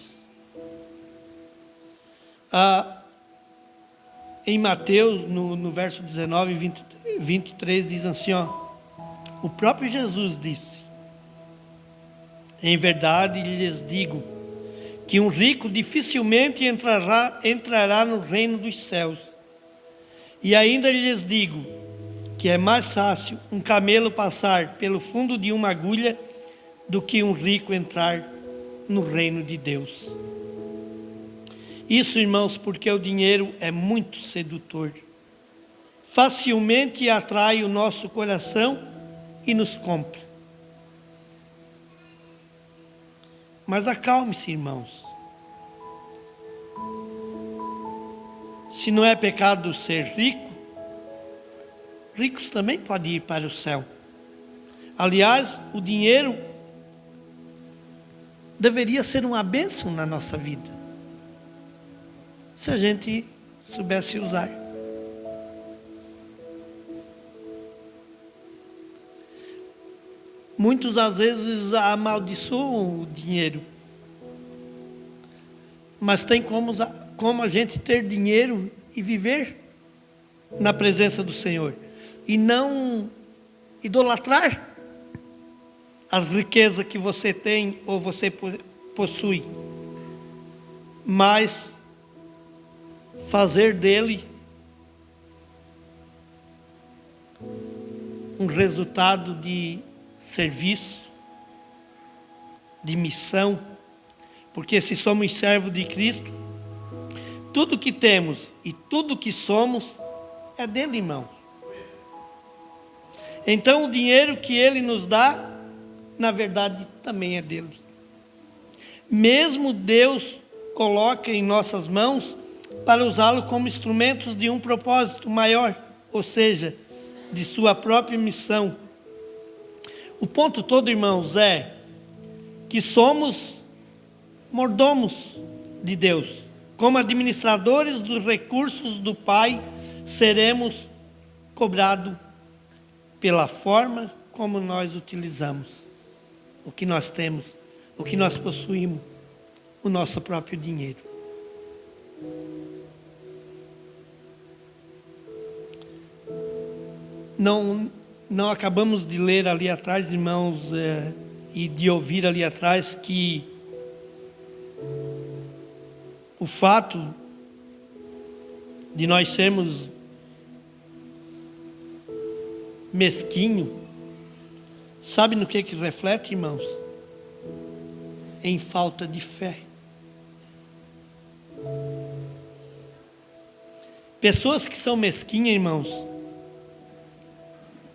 Em Mateus, no verso 19 e 23, diz assim, o próprio Jesus disse: em verdade lhes digo, que um rico dificilmente entrará no reino dos céus. E ainda lhes digo, que é mais fácil um camelo passar pelo fundo de uma agulha, do que um rico entrar no reino de Deus. Isso, irmãos, porque o dinheiro é muito sedutor. Facilmente atrai o nosso coração e nos compra. Mas acalme-se, irmãos. Se não é pecado ser rico, ricos também podem ir para o céu. Aliás, o dinheiro deveria ser uma bênção na nossa vida, se a gente soubesse usar. Muitos às vezes amaldiçoam o dinheiro, mas tem como a gente ter dinheiro e viver na presença do Senhor, e não idolatrar as riquezas que você tem ou você possui, mas fazer dele um resultado de serviço, de missão, porque se somos servos de Cristo, tudo que temos e tudo que somos é dele, irmão. Então o dinheiro que ele nos dá, na verdade, também é dele. Mesmo Deus coloca em nossas mãos para usá-lo como instrumentos de um propósito maior, ou seja, de sua própria missão. O ponto todo, irmãos, é que somos mordomos de Deus. Como administradores dos recursos do Pai, seremos cobrados pela forma como nós utilizamos o que nós temos, o que nós possuímos, o nosso próprio dinheiro. Não acabamos de ler ali atrás, irmãos, e de ouvir ali atrás que o fato de nós sermos mesquinho, sabe no que reflete, irmãos? Em falta de fé. Pessoas que são mesquinhas, irmãos,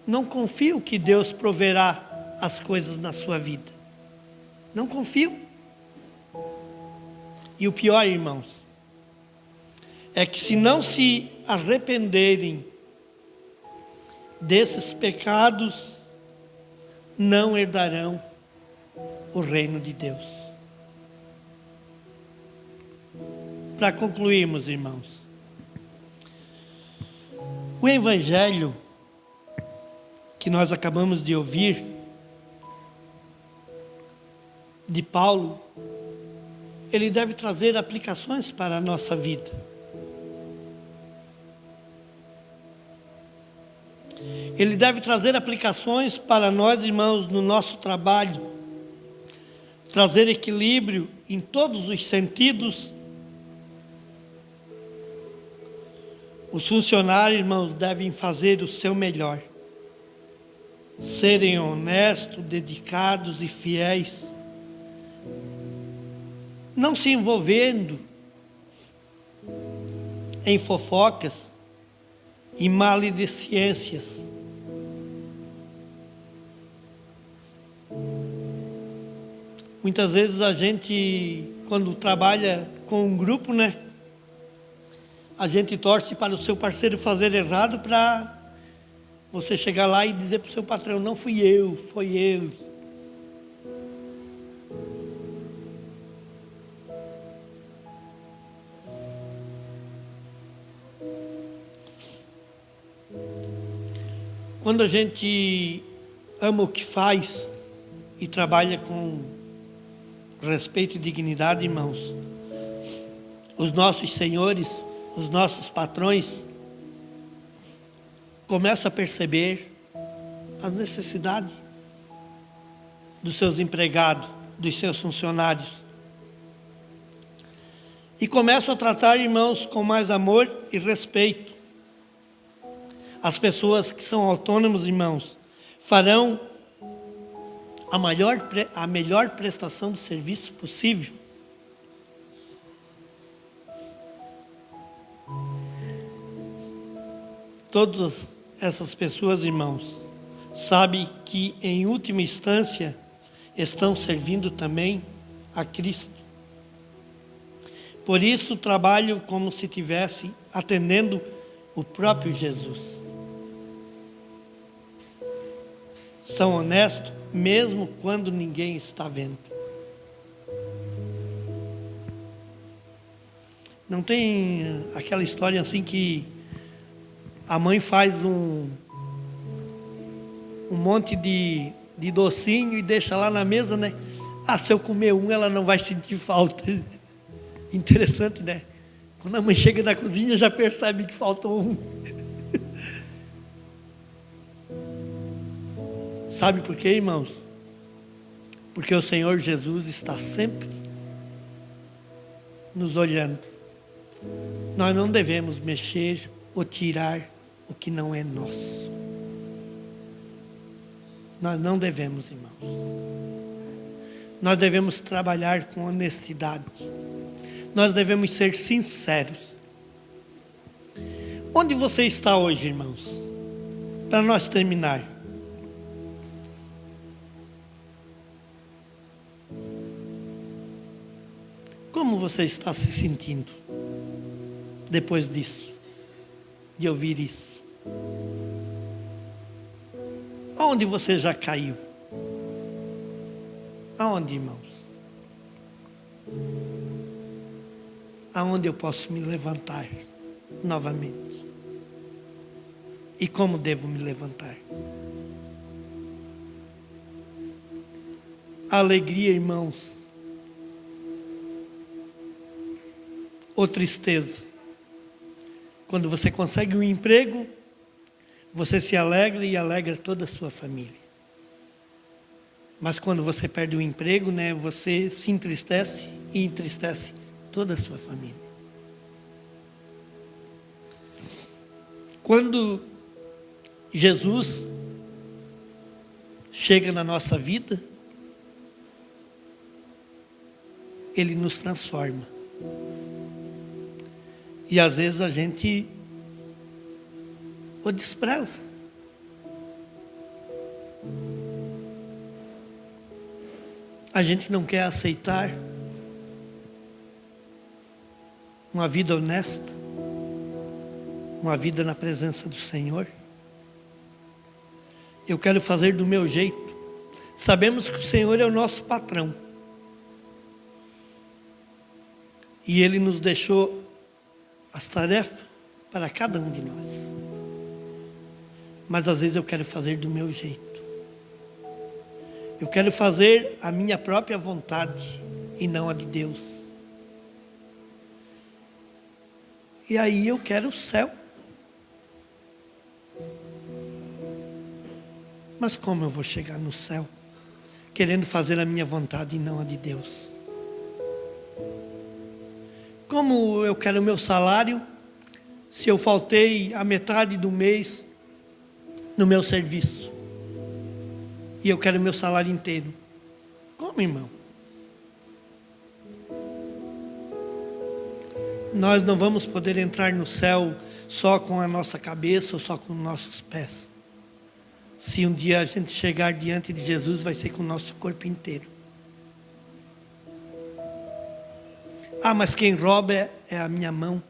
não confiam que Deus proverá as coisas na sua vida. Não confiam. E o pior, irmãos, é que se não se arrependerem desses pecados, não herdarão o reino de Deus. Para concluirmos, irmãos, o evangelho que nós acabamos de ouvir de Paulo, ele deve trazer aplicações para a nossa vida. Ele deve trazer aplicações para nós, irmãos, no nosso trabalho, trazer equilíbrio em todos os sentidos. Os funcionários, irmãos, devem fazer o seu melhor, serem honestos, dedicados e fiéis, não se envolvendo em fofocas e maledicências. Muitas vezes a gente, quando trabalha com um grupo, a gente torce para o seu parceiro fazer errado, para você chegar lá e dizer para o seu patrão: não fui eu, foi ele. Quando a gente ama o que faz e trabalha com respeito e dignidade, irmãos, os nossos senhores, os nossos patrões começam a perceber as necessidades dos seus empregados, dos seus funcionários, e começam a tratar, irmãos, com mais amor e respeito. As pessoas que são autônomos, irmãos, farão a melhor prestação de serviço possível. Todas essas pessoas, irmãos, sabem que em última instância estão servindo também a Cristo. Por isso trabalham como se estivesse atendendo o próprio Jesus. são honestos, mesmo quando ninguém está vendo. Não tem aquela história assim que a mãe faz um monte de docinho e deixa lá na mesa, né? Ah, se eu comer um, ela não vai sentir falta. Interessante, né? Quando a mãe chega na cozinha, já percebe que faltou um. Sabe por quê, irmãos? Porque o Senhor Jesus está sempre nos olhando. Nós não devemos mexer ou tirar o que não é nosso. Nós não devemos, irmãos. Nós devemos trabalhar com honestidade. Nós devemos ser sinceros. Onde você está hoje, irmãos? Para nós terminar. Como você está se sentindo depois disso, de ouvir isso? Aonde você já caiu? Aonde, irmãos? Aonde eu posso me levantar novamente? E como devo me levantar? A alegria, irmãos, ou tristeza. Quando você consegue um emprego, você se alegra e alegra toda a sua família. Mas quando você perde o emprego, né, você se entristece e entristece toda a sua família. Quando Jesus chega na nossa vida, Ele nos transforma. E às vezes a gente o despreza. A gente não quer aceitar uma vida honesta, uma vida na presença do Senhor. Eu quero fazer do meu jeito. Sabemos que o Senhor é o nosso patrão. E Ele nos deixou as tarefas para cada um de nós. Mas às vezes eu quero fazer do meu jeito. Eu quero fazer a minha própria vontade e não a de Deus. E aí eu quero o céu. Mas como eu vou chegar no céu querendo fazer a minha vontade e não a de Deus? Como eu quero o meu salário se eu faltei a metade do mês no meu serviço? E eu quero o meu salário inteiro. Como, irmão? Nós não vamos poder entrar no céu só com a nossa cabeça ou só com nossos pés. Se um dia a gente chegar diante de Jesus, vai ser com o nosso corpo inteiro. Ah, mas quem rouba é a minha mão.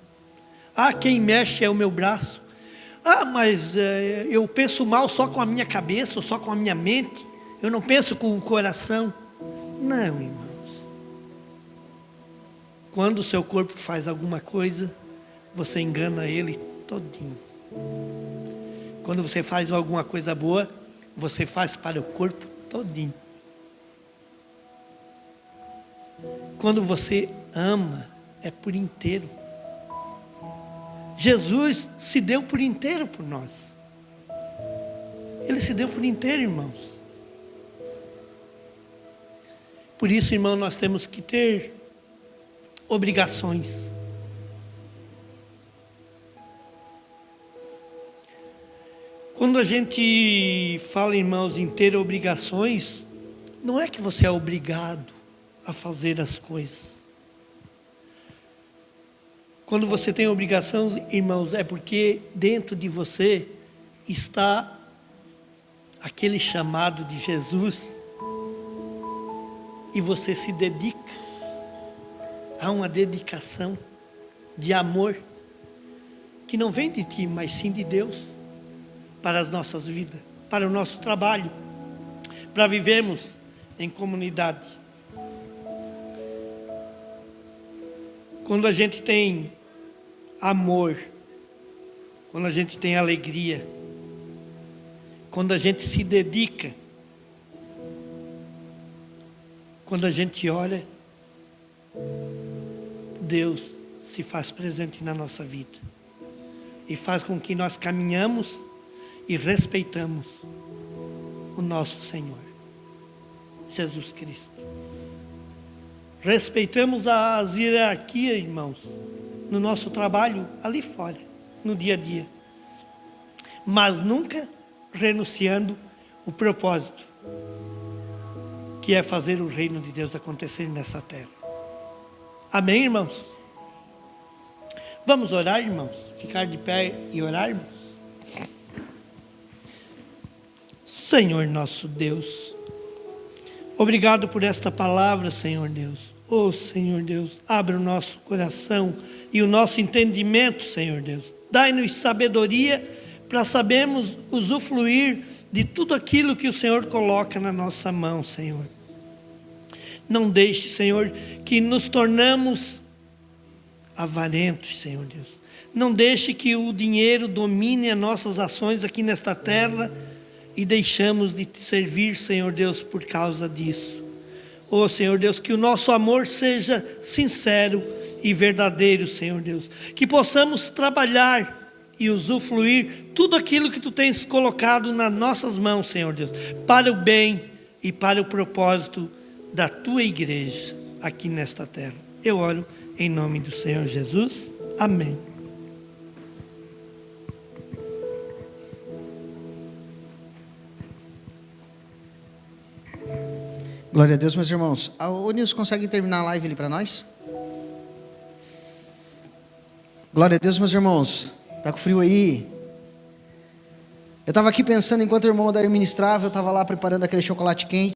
Ah, quem mexe é o meu braço. Ah, mas eu penso mal só com a minha cabeça ou só com a minha mente. Eu não penso com o coração. Não, irmãos. Quando o seu corpo faz alguma coisa, você engana ele todinho. Quando você faz alguma coisa boa, você faz para o corpo todinho. Quando você ama, é por inteiro. Jesus se deu por inteiro por nós. Ele se deu por inteiro, irmãos. Por isso, irmão, nós temos que ter obrigações. Quando a gente fala, irmãos, em ter obrigações, não é que você é obrigado a fazer as coisas. Quando você tem obrigação, irmãos, é porque dentro de você está aquele chamado de Jesus e você se dedica. Há uma dedicação de amor que não vem de ti, mas sim de Deus para as nossas vidas, para o nosso trabalho. para vivermos em comunidade. Quando a gente tem amor, quando a gente tem alegria, quando a gente se dedica, quando a gente ora, Deus se faz presente na nossa vida e faz com que nós caminhamos e respeitamos o nosso Senhor, Jesus Cristo. Respeitamos as hierarquias, irmãos, no nosso trabalho, ali fora, no dia a dia. Mas nunca renunciando o propósito, que é fazer o reino de Deus acontecer nessa terra. Amém, irmãos? Vamos orar, irmãos? Ficar de pé e orarmos? Senhor nosso Deus, obrigado por esta palavra, Senhor Deus. Oh, Senhor Deus, abre o nosso coração e o nosso entendimento, Senhor Deus. Dai-nos sabedoria para sabermos usufruir de tudo aquilo que o Senhor coloca na nossa mão, Senhor. Não deixe, Senhor, que nos tornamos avarentos, Senhor Deus. Não deixe que o dinheiro domine as nossas ações aqui nesta terra e deixamos de te servir, Senhor Deus, por causa disso. Oh, Senhor Deus, que o nosso amor seja sincero e verdadeiro, Senhor Deus. Que possamos trabalhar e usufruir tudo aquilo que Tu tens colocado nas nossas mãos, Senhor Deus, para o bem e para o propósito da Tua igreja aqui nesta terra. Eu oro em nome do Senhor Jesus. Amém. Glória a Deus, meus irmãos. O Nilson consegue terminar a live ali para nós? Glória a Deus, meus irmãos. Tá com frio aí? Eu estava aqui pensando, enquanto o irmão Adair ministrava, eu estava lá preparando aquele chocolate quente.